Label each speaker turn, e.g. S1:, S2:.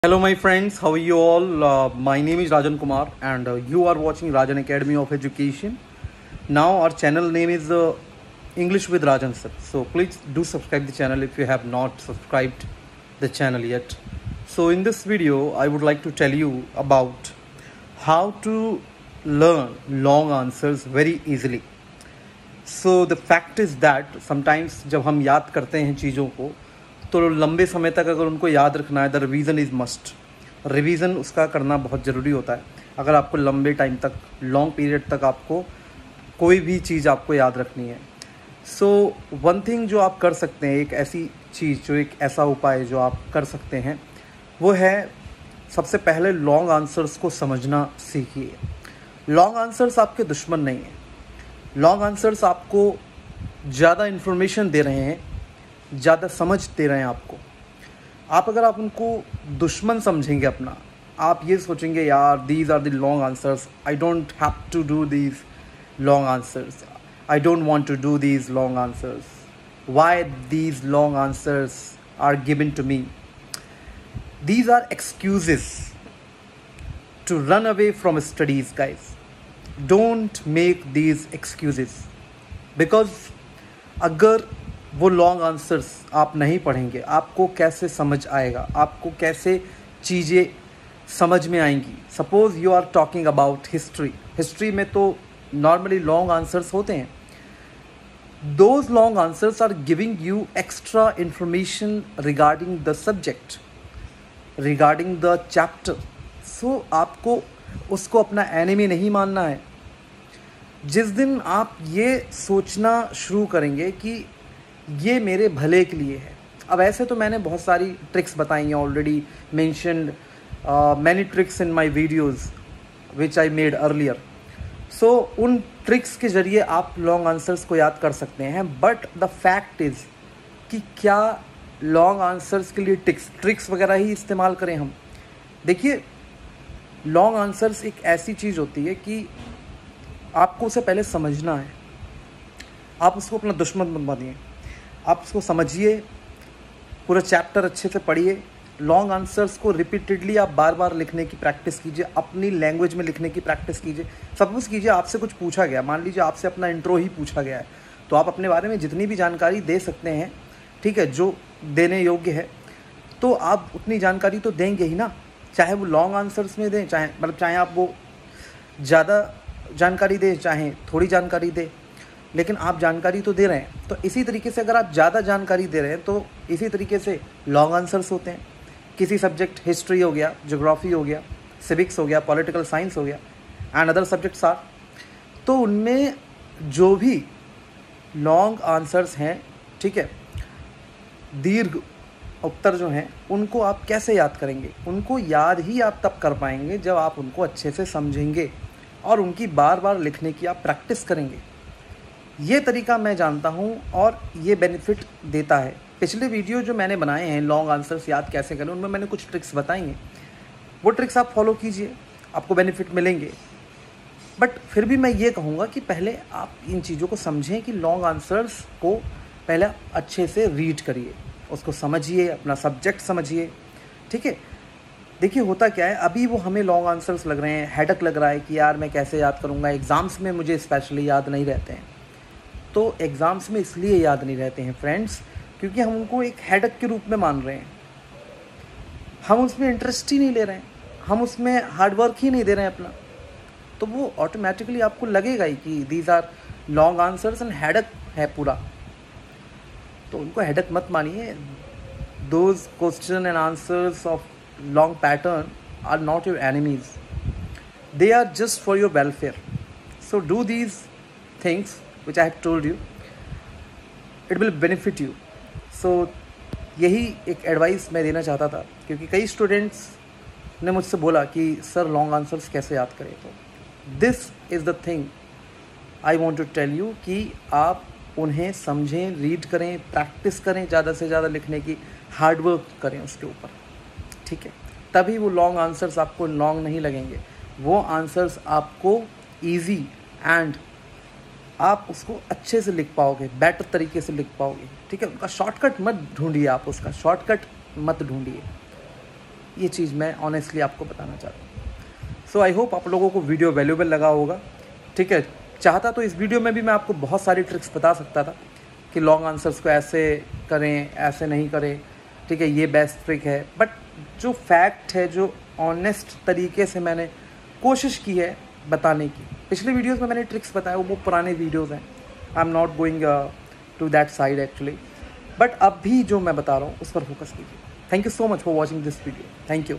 S1: Hello, my friends. How are you all? My name is Rajan Kumar, and you are watching Rajan Academy of Education. Now, our channel name is English with Rajan Sir. So, please do subscribe the channel if you have not subscribed the channel yet. So, in this video, I would like to tell you about how to learn long answers very easily. So, the fact is that sometimes जब हम याद करते हैं चीज़ों को तो लंबे समय तक अगर उनको याद रखना है the revision is must. Revision उसका करना बहुत ज़रूरी होता है अगर आपको लंबे टाइम तक लॉन्ग पीरियड तक आपको कोई भी चीज़ आपको याद रखनी है। सो वन थिंग जो आप कर सकते हैं, एक ऐसी चीज़ जो एक ऐसा उपाय जो आप कर सकते हैं वो है सबसे पहले लॉन्ग आंसर्स को समझना सीखिए। लॉन्ग आंसर्स आपके दुश्मन नहीं हैं। लॉन्ग आंसर्स आपको ज़्यादा इन्फॉर्मेशन दे रहे हैं, ज़्यादा समझ दे रहे हैं आपको। आप अगर आप उनको दुश्मन समझेंगे अपना, आप ये सोचेंगे यार these are the long answers, I don't have to do these long answers, I don't want to do these long answers, why these long answers are given to me. These are excuses to run away from studies guys. Don't make these excuses, because अगर वो long answers आप नहीं पढ़ेंगे आपको कैसे समझ आएगा, आपको कैसे चीज़ें समझ में आएंगी। Suppose you are talking about history में तो नॉर्मली लॉन्ग आंसर्स होते हैं। Those long answers are giving you extra information regarding the subject, regarding the chapter. So आपको उसको अपना एनिमी नहीं मानना है। जिस दिन आप ये सोचना शुरू करेंगे कि ये मेरे भले के लिए है। अब ऐसे तो मैंने बहुत सारी ट्रिक्स बताई हैं, already mentioned many tricks in my videos which I made earlier. So उन ट्रिक्स के ज़रिए आप लॉन्ग आंसर्स को याद कर सकते हैं। बट द फैक्ट इज़ कि क्या लॉन्ग आंसर्स के लिए ट्रिक्स वगैरह ही इस्तेमाल करें हम। देखिए, लॉन्ग आंसर्स एक ऐसी चीज़ होती है कि आपको उसे पहले समझना है। आप उसको अपना दुश्मन मत बनिए, आप उसको समझिए, पूरा चैप्टर अच्छे से पढ़िए। लॉन्ग आंसर्स को रिपीटेडली आप बार बार लिखने की प्रैक्टिस कीजिए, अपनी लैंग्वेज में लिखने की प्रैक्टिस कीजिए। सपोज कीजिए आपसे कुछ पूछा गया, मान लीजिए आपसे अपना इंट्रो ही पूछा गया है, तो आप अपने बारे में जितनी भी जानकारी दे सकते हैं, ठीक है, जो देने योग्य है, तो आप उतनी जानकारी तो देंगे ही ना। चाहे वो लॉन्ग आंसर्स में दें, चाहे आप वो ज़्यादा जानकारी दें, चाहे थोड़ी जानकारी दें, लेकिन आप जानकारी तो दे रहे हैं। तो इसी तरीके से अगर आप ज़्यादा जानकारी दे रहे हैं तो इसी तरीके से लॉन्ग आंसर्स होते हैं। किसी सब्जेक्ट, हिस्ट्री हो गया, ज्योग्राफी हो गया, सिविक्स हो गया, पॉलिटिकल साइंस हो गया एंड अदर सब्जेक्ट्स आर, तो उनमें जो भी लॉन्ग आंसर्स हैं, ठीक है, दीर्घ उत्तर जो हैं, उनको आप कैसे याद करेंगे? उनको याद ही आप तब कर पाएंगे जब आप उनको अच्छे से समझेंगे और उनकी बार बार लिखने की आप प्रैक्टिस करेंगे। ये तरीका मैं जानता हूँ और ये बेनिफिट देता है। पिछले वीडियो जो मैंने बनाए हैं लॉन्ग आंसर्स याद कैसे करें, उनमें मैंने कुछ ट्रिक्स बताई हैं। वो ट्रिक्स आप फॉलो कीजिए, आपको बेनिफिट मिलेंगे। बट फिर भी मैं ये कहूँगा कि पहले आप इन चीज़ों को समझें कि लॉन्ग आंसर्स को पहले अच्छे से रीड करिए, उसको समझिए, अपना सब्जेक्ट समझिए, ठीक है। देखिए होता क्या है, अभी वो हमें लॉन्ग आंसर्स लग रहे हैं, हेडक लग रहा है कि यार मैं कैसे याद करूँगा, एग्ज़ाम्स में मुझे स्पेशली याद नहीं रहते हैं। तो एग्ज़ाम्स में इसलिए याद नहीं रहते हैं फ्रेंड्स, क्योंकि हम उनको एक हेडक के रूप में मान रहे हैं। हम उसमें इंटरेस्ट ही नहीं ले रहे हैं, हम उसमें हार्डवर्क ही नहीं दे रहे हैं अपना। तो वो ऑटोमेटिकली आपको लगेगा ही कि these are long answers and headache है पूरा। तो उनको हेडक मत मानिए। Those question and answers of long pattern are not your enemies, they are just for your welfare. So do these things which I have told you, it will benefit you. So यही एक advice मैं देना चाहता था, क्योंकि कई students ने मुझसे बोला कि सर लॉन्ग आंसर्स कैसे याद करें। तो this is the thing I want to tell you कि आप उन्हें समझें, रीड करें, प्रैक्टिस करें, ज़्यादा से ज़्यादा लिखने की, हार्डवर्क करें उसके ऊपर, ठीक है। तभी वो लॉन्ग आंसर्स आपको लॉन्ग नहीं लगेंगे, वो आंसर्स आपको ईजी एंड आप उसको अच्छे से लिख पाओगे, बेटर तरीके से लिख पाओगे, ठीक है। उनका शॉर्टकट मत ढूंढिए, आप उसका शॉर्टकट मत ढूंढिए। ये चीज़ मैं ऑनेस्टली आपको बताना चाहता हूँ। सो आई होप आप लोगों को वीडियो वैल्यूएबल लगा होगा। ठीक है, चाहता तो इस वीडियो में भी मैं आपको बहुत सारी ट्रिक्स बता सकता था कि लॉन्ग आंसर्स को ऐसे करें, ऐसे नहीं करें। ठीक है, ये बेस्ट ट्रिक है, बट जो फैक्ट है, जो ऑनेस्ट तरीके से मैंने कोशिश की है बताने की। पिछले वीडियोस में मैंने ट्रिक्स बताए, वो पुराने वीडियोस हैं, I am not going to that side actually, but अब भी जो मैं बता रहा हूँ उस पर फोकस कीजिए। Thank you so much for watching this video. Thank you.